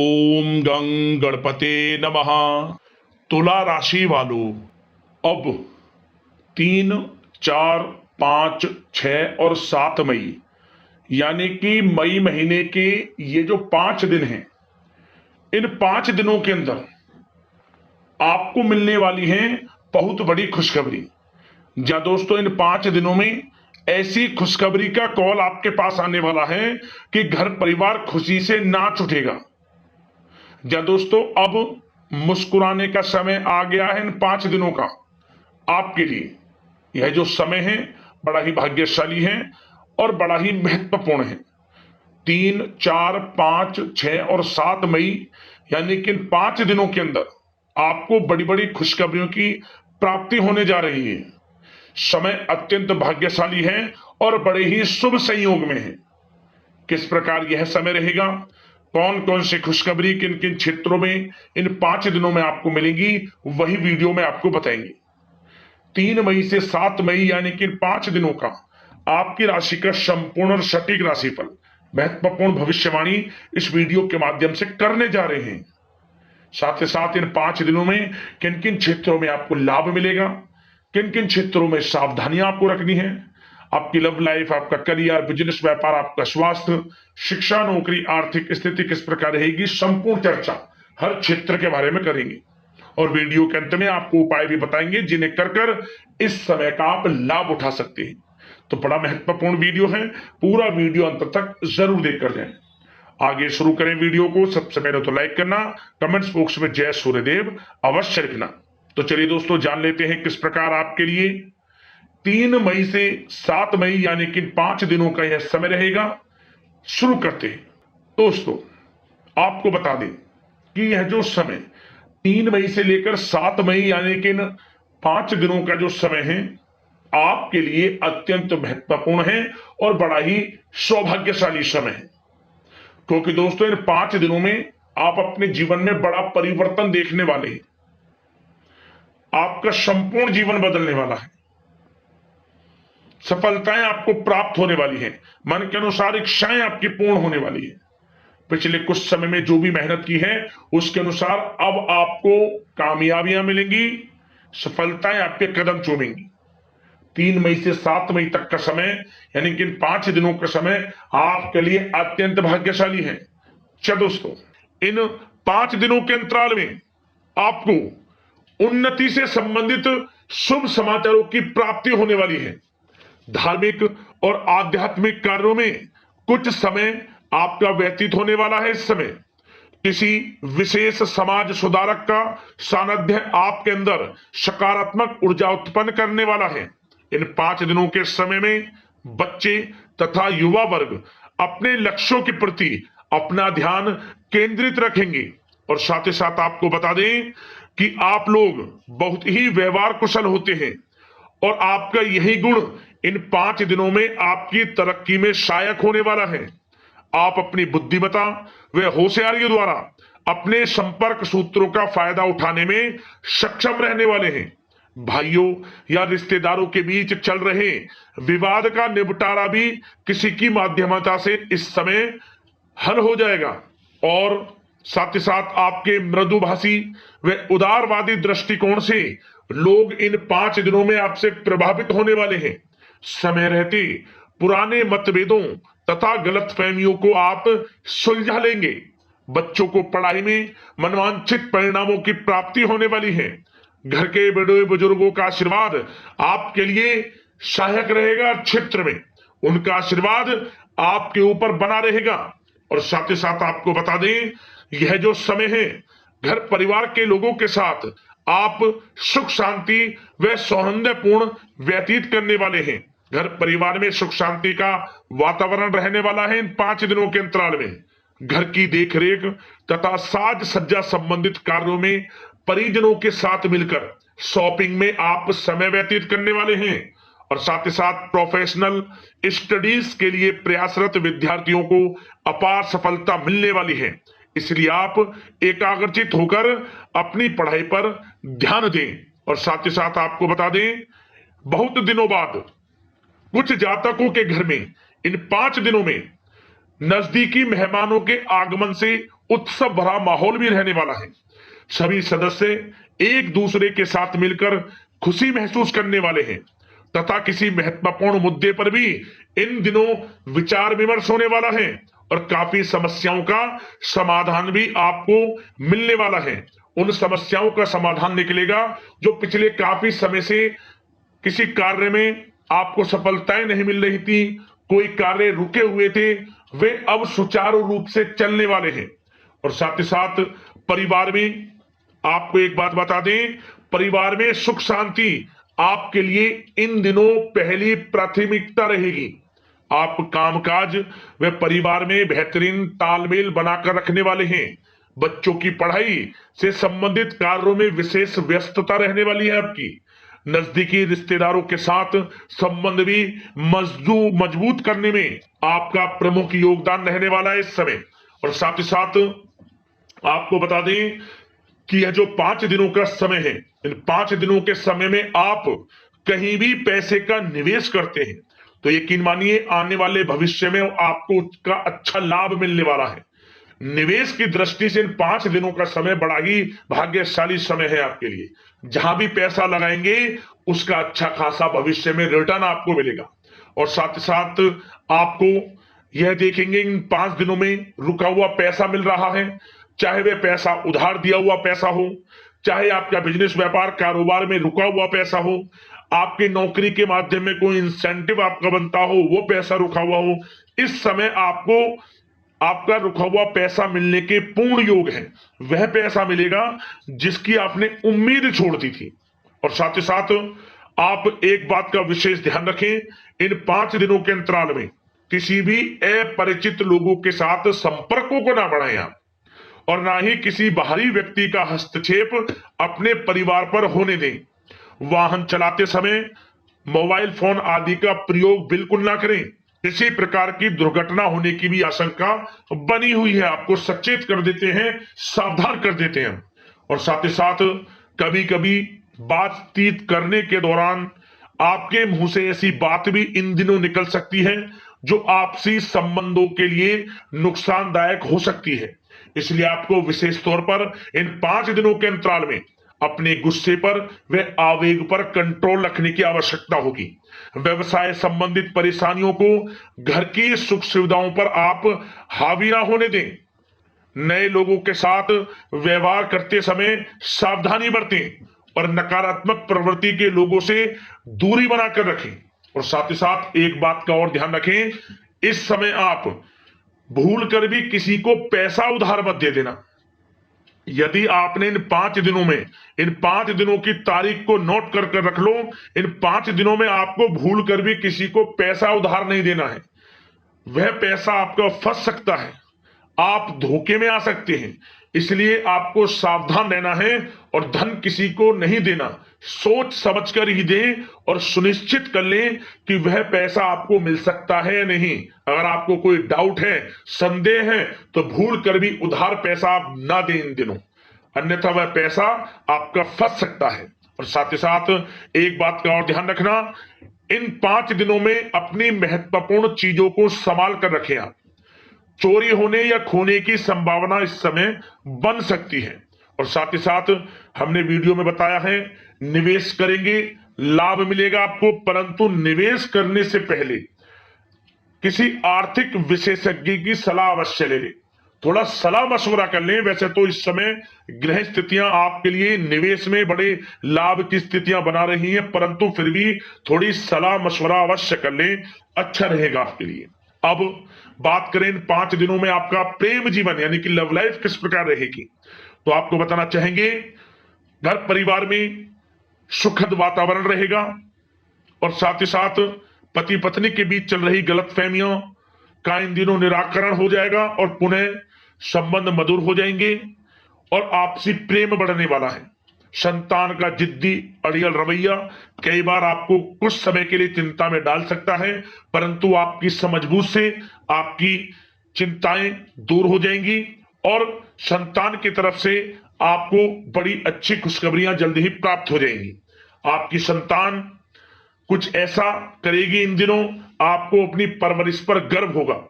ओम गं गणपते नमः। तुला राशि वालों, अब 3, 4, 5, 6 और 7 मई यानी कि मई महीने के ये जो 5 दिन हैं, इन 5 दिनों के अंदर आपको मिलने वाली है बहुत बड़ी खुशखबरी। जा दोस्तों, इन 5 दिनों में ऐसी खुशखबरी का कॉल आपके पास आने वाला है कि घर परिवार खुशी से नाच उठेगा। जा दोस्तों, अब मुस्कुराने का समय आ गया है इन 5 दिनों का आपके लिए। यह जो समय है बड़ा ही भाग्यशाली है और बड़ा ही महत्वपूर्ण है। 3, 4, 5, 6 और 7 मई यानी कि इन 5 दिनों के अंदर आपको बड़ी बड़ी खुशखबरियों की प्राप्ति होने जा रही है। समय अत्यंत भाग्यशाली है और बड़े ही शुभ संयोग में है। किस प्रकार यह समय रहेगा, कौन कौन सी खुशखबरी किन किन क्षेत्रों में इन 5 दिनों में आपको मिलेंगी, वही वीडियो में आपको बताएंगे। 3 मई से 7 मई यानी कि 5 दिनों का आपकी राशि का संपूर्ण और सटीक राशिफल, महत्वपूर्ण भविष्यवाणी इस वीडियो के माध्यम से करने जा रहे हैं। साथ ही साथ इन 5 दिनों में किन किन क्षेत्रों में आपको लाभ मिलेगा, किन किन क्षेत्रों में सावधानियां आपको रखनी है, आपकी लव लाइफ, आपका करियर, बिजनेस, व्यापार, आपका स्वास्थ्य, शिक्षा, नौकरी, आर्थिक स्थिति किस प्रकार रहेगी, संपूर्ण चर्चा हर क्षेत्र के बारे में करेंगे। और वीडियो के अंत में आपको उपाय भी बताएंगे जिन्हें कर कर इस समय का आप लाभ उठा सकते हैं। तो बड़ा महत्वपूर्ण वीडियो है, पूरा वीडियो अंत तक जरूर देखकर जाएं। आगे शुरू करें वीडियो को। सबसे पहले तो लाइक करना, कमेंट्स बॉक्स में जय सूर्यदेव अवश्य लिखना। तो चलिए दोस्तों, जान लेते हैं किस प्रकार आपके लिए 3 मई से 7 मई यानी कि 5 दिनों का यह समय रहेगा। शुरू करते हैं दोस्तों। आपको बता दें कि यह जो समय 3 मई से लेकर 7 मई यानी कि इन 5 दिनों का जो समय है आपके लिए अत्यंत महत्वपूर्ण है और बड़ा ही सौभाग्यशाली समय है। क्योंकि दोस्तों, इन 5 दिनों में आप अपने जीवन में बड़ा परिवर्तन देखने वाले हैं। आपका संपूर्ण जीवन बदलने वाला है। सफलताएं आपको प्राप्त होने वाली हैं। मन के अनुसार इच्छाएं आपकी पूर्ण होने वाली है। पिछले कुछ समय में जो भी मेहनत की है उसके अनुसार अब आपको कामयाबियां मिलेंगी, सफलताएं आपके कदम चूमेंगी। 3 मई से 7 मई तक का समय यानी कि इन 5 दिनों का समय आपके लिए अत्यंत भाग्यशाली है। चलो दोस्तों, इन 5 दिनों के अंतराल में आपको उन्नति से संबंधित शुभ समाचारों की प्राप्ति होने वाली है। धार्मिक और आध्यात्मिक कार्यों में कुछ समय आपका व्यतीत होने वाला है। इस समय किसी विशेष समाज सुधारक का सानिध्य आपके अंदर सकारात्मक ऊर्जा उत्पन्न करने वाला है। इन 5 दिनों के समय में बच्चे तथा युवा वर्ग अपने लक्ष्यों के प्रति अपना ध्यान केंद्रित रखेंगे। और साथ ही साथ आपको बता दें कि आप लोग बहुत ही व्यवहार कुशल होते हैं और आपका यही गुण इन 5 दिनों में आपकी तरक्की में सहायक होने वाला है। आप अपनी बुद्धिमत्ता व होशियारी द्वारा अपने संपर्क सूत्रों का फायदा उठाने में सक्षम रहने वाले हैं। भाइयों या रिश्तेदारों के बीच चल रहे विवाद का निपटारा भी किसी की माध्यमता से इस समय हल हो जाएगा। और साथ ही साथ आपके मृदुभाषी व उदारवादी दृष्टिकोण से लोग इन 5 दिनों में आपसे प्रभावित होने वाले हैं। समय रहते पुराने मतभेदों तथा गलतफहमियों को आप सुलझा लेंगे। बच्चों को पढ़ाई में मनवांछित परिणामों की प्राप्ति होने वाली है। घर के बड़े बुजुर्गों का आशीर्वाद आपके लिए सहायक रहेगा। क्षेत्र में उनका आशीर्वाद आपके ऊपर बना रहेगा। और साथ ही साथ आपको बता दें, यह जो समय है घर परिवार के लोगों के साथ आप सुख शांति व सौहार्दपूर्ण व्यतीत करने वाले हैं। घर परिवार में सुख शांति का वातावरण रहने वाला है। इन 5 दिनों के अंतराल में घर की देखरेख तथा साज सज्जा संबंधित कार्यों में परिजनों के साथ मिलकर शॉपिंग में आप समय व्यतीत करने वाले हैं। और साथ ही साथ प्रोफेशनल स्टडीज के लिए प्रयासरत विद्यार्थियों को अपार सफलता मिलने वाली है। इसलिए आप एकाग्रचित होकर अपनी पढ़ाई पर ध्यान दें। और साथ ही साथ आपको बता दें, बहुत दिनों बाद कुछ जातकों के घर में इन 5 दिनों में नजदीकी मेहमानों के आगमन से उत्सव भरा माहौल भी रहने वाला है। सभी सदस्य एक दूसरे के साथ मिलकर खुशी महसूस करने वाले हैं तथा किसी महत्वपूर्ण मुद्दे पर भी इन दिनों विचार विमर्श होने वाला है और काफी समस्याओं का समाधान भी आपको मिलने वाला है। उन समस्याओं का समाधान निकलेगा जो पिछले काफी समय से किसी कार्य में आपको सफलताएं नहीं मिल रही थी, कोई कार्य रुके हुए थे, वे अब सुचारू रूप से चलने वाले हैं। और साथ ही साथ परिवार में आपको एक बात बता दें, परिवार में सुख शांति आपके लिए इन दिनों पहली प्राथमिकता रहेगी। आप कामकाज व परिवार में बेहतरीन तालमेल बनाकर रखने वाले हैं। बच्चों की पढ़ाई से संबंधित कार्यों में विशेष व्यस्तता रहने वाली है आपकी। नजदीकी रिश्तेदारों के साथ संबंध भी मजबूत करने में आपका प्रमुख योगदान रहने वाला है इस समय। और साथ ही साथ आपको बता दें कि यह जो 5 दिनों का समय है, इन 5 दिनों के समय में आप कहीं भी पैसे का निवेश करते हैं तो यकीन मानिए आने वाले भविष्य में आपको उसका अच्छा लाभ मिलने वाला है। निवेश की दृष्टि से इन 5 दिनों का समय बड़ा ही भाग्यशाली समय है आपके लिए। जहां भी पैसा लगाएंगे उसका अच्छा खासा भविष्य में रिटर्न आपको मिलेगा। और साथ ही साथ आपको यह देखेंगे इन 5 दिनों में रुका हुआ पैसा मिल रहा है, चाहे वह पैसा उधार दिया हुआ पैसा हो, चाहे आपका बिजनेस व्यापार कारोबार में रुका हुआ पैसा हो, आपकी नौकरी के माध्यम में कोई इंसेंटिव आपका बनता हो, वो पैसा रुका हुआ हो, इस समय आपको आपका रुका हुआ पैसा मिलने के पूर्ण योग है। वह पैसा मिलेगा जिसकी आपने उम्मीद छोड़ दी थी। और साथ ही साथ आप एक बात का विशेष ध्यान रखें, इन 5 दिनों के अंतराल में किसी भी अपरिचित लोगों के साथ संपर्कों को ना बढ़ाएं आप, और ना ही किसी बाहरी व्यक्ति का हस्तक्षेप अपने परिवार पर होने दें। वाहन चलाते समय मोबाइल फोन आदि का प्रयोग बिल्कुल ना करें। किसी प्रकार की दुर्घटना होने की भी आशंका बनी हुई है, आपको सचेत कर देते हैं, सावधान कर देते हैं। और साथ ही साथ कभी कभी बातचीत करने के दौरान आपके मुंह से ऐसी बात भी इन दिनों निकल सकती है जो आपसी संबंधों के लिए नुकसानदायक हो सकती है। इसलिए आपको विशेष तौर पर इन 5 दिनों के अंतराल में अपने गुस्से पर व आवेग पर कंट्रोल रखने की आवश्यकता होगी। व्यवसाय संबंधित परेशानियों को घर की सुख सुविधाओं पर आप हावी ना होने दें। नए लोगों के साथ व्यवहार करते समय सावधानी बरतें और नकारात्मक प्रवृत्ति के लोगों से दूरी बनाकर रखें। और साथ ही साथ एक बात का और ध्यान रखें, इस समय आप भूल कर भी किसी को पैसा उधार मत दे देना। यदि आपने इन 5 दिनों में इन 5 दिनों की तारीख को नोट कर रख लो, इन 5 दिनों में आपको भूल कर भी किसी को पैसा उधार नहीं देना है। वह पैसा आपका फंस सकता है, आप धोखे में आ सकते हैं। इसलिए आपको सावधान रहना है और धन किसी को नहीं देना। सोच समझ कर ही दें और सुनिश्चित कर लें कि वह पैसा आपको मिल सकता है या नहीं। अगर आपको कोई डाउट है, संदेह है, तो भूल कर भी उधार पैसा आप ना दें इन दिनों, अन्यथा वह पैसा आपका फंस सकता है। और साथ ही साथ एक बात का और ध्यान रखना, इन 5 दिनों में अपनी महत्वपूर्ण चीजों को संभाल कर रखें आप। चोरी होने या खोने की संभावना इस समय बन सकती है। और साथ ही साथ हमने वीडियो में बताया है, निवेश करेंगे लाभ मिलेगा आपको, परंतु निवेश करने से पहले किसी आर्थिक विशेषज्ञ की सलाह अवश्य ले लें, थोड़ा सलाह मशवरा कर लें। वैसे तो इस समय ग्रह स्थितियां आपके लिए निवेश में बड़े लाभ की स्थितियां बना रही हैं, परंतु फिर भी थोड़ी सलाह मशवरा अवश्य कर लें, अच्छा रहेगा आपके लिए। अब बात करें इन 5 दिनों में आपका प्रेम जीवन यानी कि लव लाइफ किस प्रकार रहेगी, तो आपको बताना चाहेंगे घर परिवार में सुखद वातावरण रहेगा। और साथ ही साथ पति पत्नी के बीच चल रही गलतफहमियों का इन दिनों निराकरण हो जाएगा और पुनः संबंध मधुर हो जाएंगे और आपसी प्रेम बढ़ने वाला है। संतान का जिद्दी अड़ियल रवैया कई बार आपको कुछ समय के लिए चिंता में डाल सकता है, परंतु आपकी समझबूझ से आपकी चिंताएं दूर हो जाएंगी और संतान की तरफ से आपको बड़ी अच्छी खुशखबरियां जल्द ही प्राप्त हो जाएंगी। आपकी संतान कुछ ऐसा करेगी इन दिनों, आपको अपनी परवरिश पर गर्व होगा।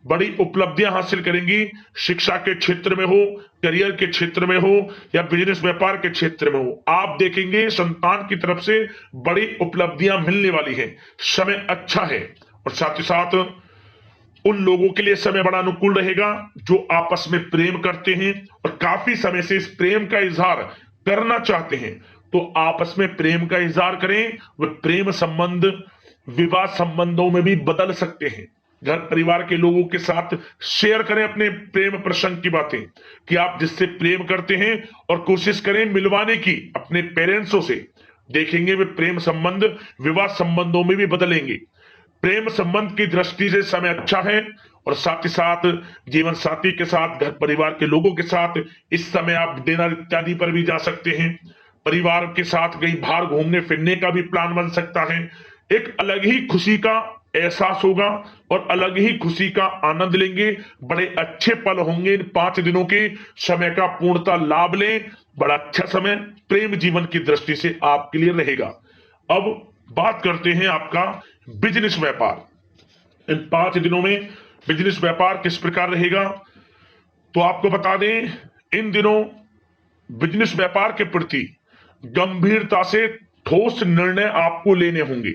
बड़ी उपलब्धियां हासिल करेंगी। शिक्षा के क्षेत्र में हो, करियर के क्षेत्र में हो या बिजनेस व्यापार के क्षेत्र में हो, आप देखेंगे संतान की तरफ से बड़ी उपलब्धियां मिलने वाली है। समय अच्छा है और साथ ही साथ उन लोगों के लिए समय बड़ा अनुकूल रहेगा जो आपस में प्रेम करते हैं और काफी समय से इस प्रेम का इजहार करना चाहते हैं। तो आपस में प्रेम का इजहार करें। वह प्रेम संबंध विवाह संबंधों में भी बदल सकते हैं। घर परिवार के लोगों के साथ शेयर करें अपने प्रेम प्रसंग की बातें कि आप जिससे प्रेम करते हैं और कोशिश करें मिलवाने की अपने पेरेंट्सों से। देखेंगे वे प्रेम संबंध विवाह संबंधों में भी बदलेंगे। प्रेम संबंध की दृष्टि से समय अच्छा है और साथ ही साथ जीवन साथी के साथ, घर परिवार के लोगों के साथ इस समय आप डिनर इत्यादि पर भी जा सकते हैं। परिवार के साथ कहीं बाहर घूमने फिरने का भी प्लान बन सकता है। एक अलग ही खुशी का एहसास होगा और अलग ही खुशी का आनंद लेंगे। बड़े अच्छे पल होंगे। इन 5 दिनों के समय का पूर्णता लाभ लें। बड़ा अच्छा समय प्रेम जीवन की दृष्टि से आपके लिए रहेगा। अब बात करते हैं आपका बिजनेस व्यापार। इन 5 दिनों में बिजनेस व्यापार किस प्रकार रहेगा, तो आपको बता दें, इन दिनों बिजनेस व्यापार के प्रति गंभीरता से ठोस निर्णय आपको लेने होंगे।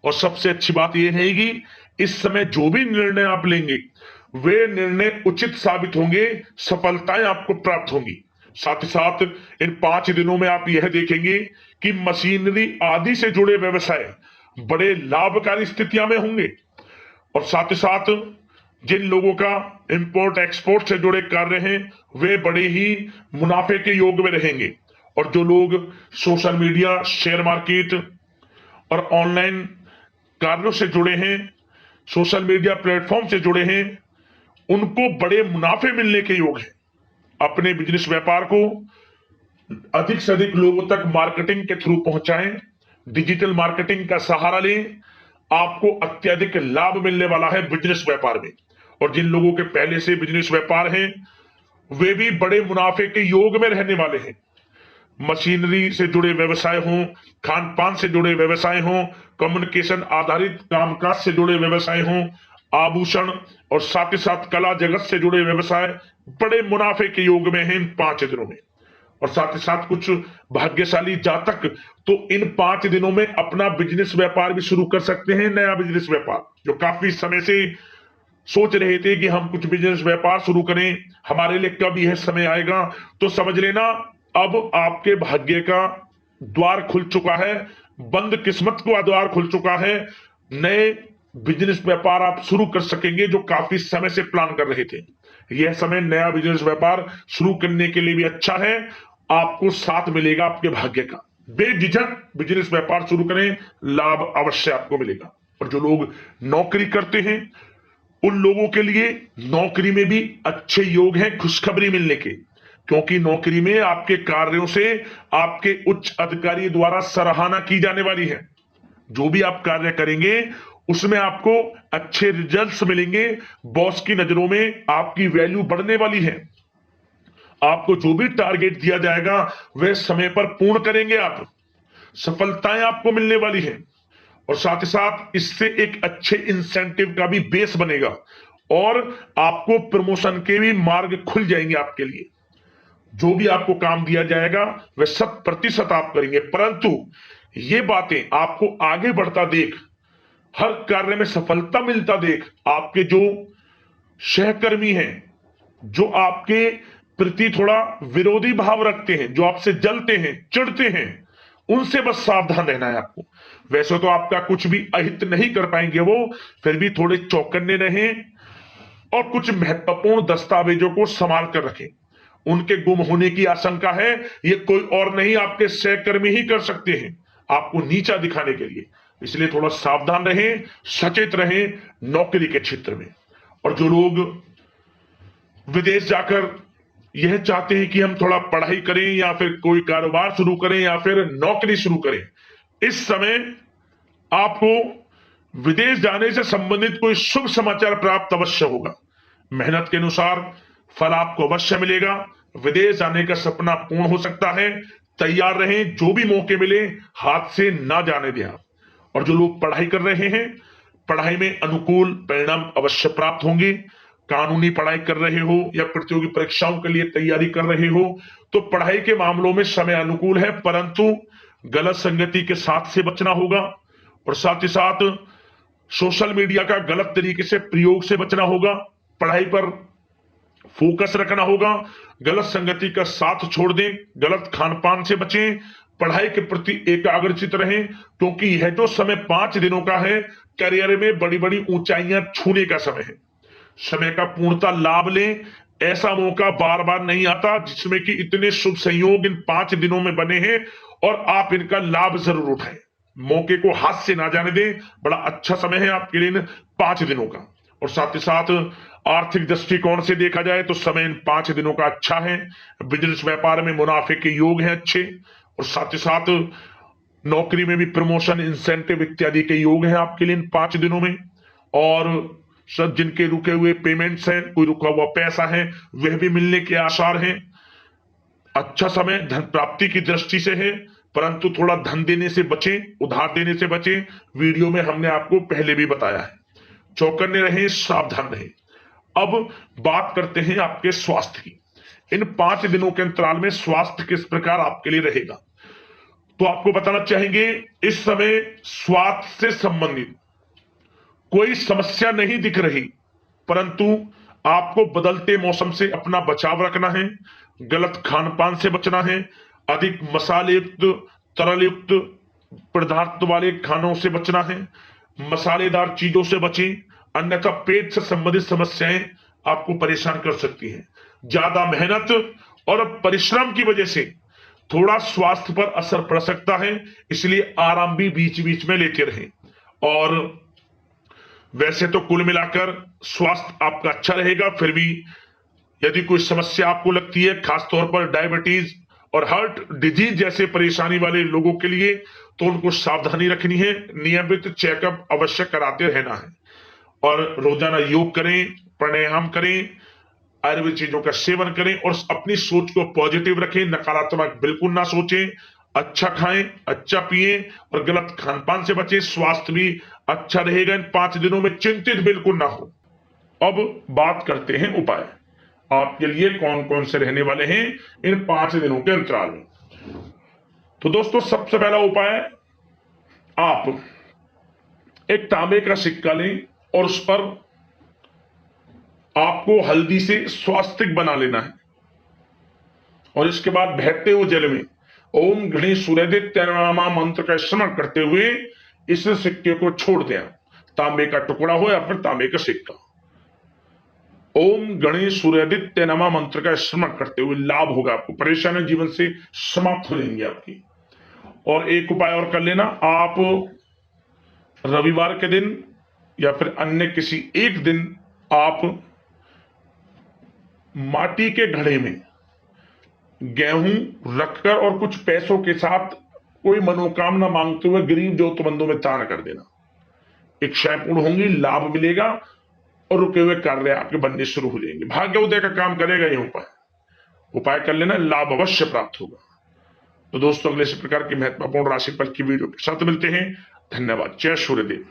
और सबसे अच्छी बात यह रहेगी, इस समय जो भी निर्णय आप लेंगे वे निर्णय उचित साबित होंगे, सफलताएं आपको प्राप्त होंगी। साथ ही साथ इन 5 दिनों में आप यह देखेंगे कि मशीनरी आदि से जुड़े व्यवसाय बड़े लाभकारी स्थितियां में होंगे। और साथ ही साथ जिन लोगों का इंपोर्ट एक्सपोर्ट से जुड़े कार्य हैं वे बड़े ही मुनाफे के योग में रहेंगे। और जो लोग सोशल मीडिया, शेयर मार्केट और ऑनलाइन कार्यों से जुड़े हैं, सोशल मीडिया प्लेटफॉर्म से जुड़े हैं, उनको बड़े मुनाफे मिलने के योग हैं। अपने बिजनेस व्यापार को अधिक से अधिक लोगों तक मार्केटिंग के थ्रू पहुंचाएं, डिजिटल मार्केटिंग का सहारा लें। आपको अत्यधिक लाभ मिलने वाला है बिजनेस व्यापार में। और जिन लोगों के पहले से बिजनेस व्यापार हैं वे भी बड़े मुनाफे के योग में रहने वाले हैं। मशीनरी से जुड़े व्यवसाय हों, खान पान से जुड़े व्यवसाय हों, कम्युनिकेशन आधारित कामकाज से जुड़े व्यवसाय हों, आभूषण और साथ ही साथ कला जगत से जुड़े व्यवसाय बड़े मुनाफे के योग में हैं इन 5 दिनों में। और साथ ही साथ कुछ भाग्यशाली जातक तो इन 5 दिनों में अपना बिजनेस व्यापार भी शुरू कर सकते हैं। नया बिजनेस व्यापार जो काफी समय से सोच रहे थे कि हम कुछ बिजनेस व्यापार शुरू करें, हमारे लिए कब यह समय आएगा, तो समझ लेना अब आपके भाग्य का द्वार खुल चुका है। बंद किस्मत का द्वार खुल चुका है। नए बिजनेस व्यापार आप शुरू कर सकेंगे जो काफी समय से प्लान कर रहे थे। यह समय नया बिजनेस व्यापार शुरू करने के लिए भी अच्छा है। आपको साथ मिलेगा आपके भाग्य का। बेझिझक बिजनेस व्यापार शुरू करें, लाभ अवश्य आपको मिलेगा। और जो लोग नौकरी करते हैं उन लोगों के लिए नौकरी में भी अच्छे योग हैं खुशखबरी मिलने के, क्योंकि नौकरी में आपके कार्यों से आपके उच्च अधिकारी द्वारा सराहना की जाने वाली है। जो भी आप कार्य करेंगे उसमें आपको अच्छे रिजल्ट्स मिलेंगे। बॉस की नजरों में आपकी वैल्यू बढ़ने वाली है। आपको जो भी टारगेट दिया जाएगा वह समय पर पूर्ण करेंगे आप। सफलताएं आपको मिलने वाली है। और साथ ही साथ इससे एक अच्छे इंसेंटिव का भी बेस बनेगा और आपको प्रमोशन के भी मार्ग खुल जाएंगे आपके लिए। जो भी आपको काम दिया जाएगा वह 100% आप करेंगे। परंतु ये बातें आपको आगे बढ़ता देख, हर कार्य में सफलता मिलता देख, आपके जो सहकर्मी हैं, जो आपके प्रति थोड़ा विरोधी भाव रखते हैं, जो आपसे जलते हैं, चिढ़ते हैं, उनसे बस सावधान रहना है आपको। वैसे तो आपका कुछ भी अहित नहीं कर पाएंगे वो, फिर भी थोड़े चौकन्ने रहें और कुछ महत्वपूर्ण दस्तावेजों को संभाल कर रखें। उनके गुम होने की आशंका है, ये कोई और नहीं आपके सहकर्मी ही कर सकते हैं आपको नीचा दिखाने के लिए। इसलिए थोड़ा सावधान रहें, सचेत रहें नौकरी के क्षेत्र में। और जो लोग विदेश जाकर यह चाहते हैं कि हम थोड़ा पढ़ाई करें या फिर कोई कारोबार शुरू करें या फिर नौकरी शुरू करें, इस समय आपको विदेश जाने से संबंधित कोई शुभ समाचार प्राप्त अवश्य होगा। मेहनत के अनुसार फल आपको अवश्य मिलेगा। विदेश जाने का सपना पूर्ण हो सकता है। तैयार रहें, जो भी मौके मिले हाथ से ना जाने दें आप। और जो लोग पढ़ाई कर रहे हैं, पढ़ाई में अनुकूल परिणाम अवश्य प्राप्त होंगे। कानूनी पढ़ाई कर रहे हो या प्रतियोगी परीक्षाओं के लिए तैयारी कर रहे हो तो पढ़ाई के मामलों में समय अनुकूल है, परंतु गलत संगति के साथ से बचना होगा और साथ ही साथ सोशल मीडिया का गलत तरीके से प्रयोग से बचना होगा। पढ़ाई पर फोकस रखना होगा, गलत संगति का साथ छोड़ दें, गलत खान पान से बचें, पढ़ाई के प्रति एकाग्रचित रहें, क्योंकि यह जो समय 5 दिनों का है करियर में बड़ी बड़ी ऊंचाइयां छूने का समय है। समय का पूर्णतः लाभ लें, ऐसा मौका बार बार नहीं आता जिसमें कि इतने शुभ संयोग इन 5 दिनों में बने हैं और आप इनका लाभ जरूर उठाएं। मौके को हाथ से ना जाने दें, बड़ा अच्छा समय है आपके लिए इन 5 दिनों का। और साथ ही साथ आर्थिक दृष्टिकोण से देखा जाए तो समय इन 5 दिनों का अच्छा है। बिजनेस व्यापार में मुनाफे के योग हैं अच्छे, और साथ ही साथ नौकरी में भी प्रमोशन, इंसेंटिव इत्यादि के योग हैं आपके लिए इन 5 दिनों में। और सब जिनके रुके हुए पेमेंट्स हैं, कोई रुका हुआ पैसा है, वह भी मिलने के आसार हैं। अच्छा समय धन प्राप्ति की दृष्टि से है, परंतु थोड़ा धन देने से बचें, उधार देने से बचें। वीडियो में हमने आपको पहले भी बताया है। चौकन्ने रहें, सावधान रहें। अब बात करते हैं आपके स्वास्थ्य की। इन 5 दिनों के अंतराल में स्वास्थ्य किस प्रकार आपके लिए रहेगा, तो आपको बताना चाहेंगे इस समय स्वास्थ्य से संबंधित कोई समस्या नहीं दिख रही, परंतु आपको बदलते मौसम से अपना बचाव रखना है, गलत खान पान से बचना है, अधिक मसाले युक्त, तरल युक्त पदार्थ वाले खानों से बचना है, मसालेदार चीजों से बचें, अन्यथा पेट से संबंधित समस्याएं आपको परेशान कर सकती हैं। ज्यादा मेहनत और परिश्रम की वजह से थोड़ा स्वास्थ्य पर असर पड़ सकता है, इसलिए आराम भी बीच बीच में लेते रहें। और वैसे तो कुल मिलाकर स्वास्थ्य आपका अच्छा रहेगा, फिर भी यदि कोई समस्या आपको लगती है, खासतौर पर डायबिटीज और हार्ट डिजीज जैसे परेशानी वाले लोगों के लिए, तो उनको सावधानी रखनी है, नियमित चेकअप अवश्य कराते रहना है और रोजाना योग करें, प्राणायाम करें, आयुर्वेद चीजों का सेवन करें और अपनी सोच को पॉजिटिव रखें, नकारात्मक बिल्कुल ना सोचें, अच्छा खाएं, अच्छा पिएं और गलत खान पान से बचें। स्वास्थ्य भी अच्छा रहेगा इन 5 दिनों में, चिंतित बिल्कुल ना हो। अब बात करते हैं उपाय आपके लिए कौन कौन से रहने वाले हैं इन 5 दिनों के अंतराल में। तो दोस्तों, सबसे पहला उपाय, आप एक तांबे का सिक्का लें और उस पर आपको हल्दी से स्वास्तिक बना लेना है और इसके बाद बहते हुए जल में ओम गणेश सूर्यदित्य नमः मंत्र का स्मरण करते हुए इस सिक्के को छोड़ दें। तांबे का टुकड़ा हो या फिर तांबे का सिक्का, ओम गणेश सूर्यदित्य नमः मंत्र का स्मरण करते हुए लाभ होगा आपको, परेशानी जीवन से समाप्त हो जाएंगी आपकी। और एक उपाय और कर लेना, आप रविवार के दिन या फिर अन्य किसी एक दिन आप माटी के घड़े में गेहूं रखकर और कुछ पैसों के साथ कोई मनोकामना मांगते हुए गरीब जरूरतमंदों में दान कर देना। इच्छाएं पूर्ण होंगी, लाभ मिलेगा और रुके हुए कार्य आपके बनने शुरू हो जाएंगे। भाग्य उदय का काम करेगा ये उपाय कर लेना, लाभ अवश्य प्राप्त होगा। तो दोस्तों, अगले इस प्रकार की महत्वपूर्ण राशिफल की वीडियो के साथ मिलते हैं। धन्यवाद। जय सूर्यदेव।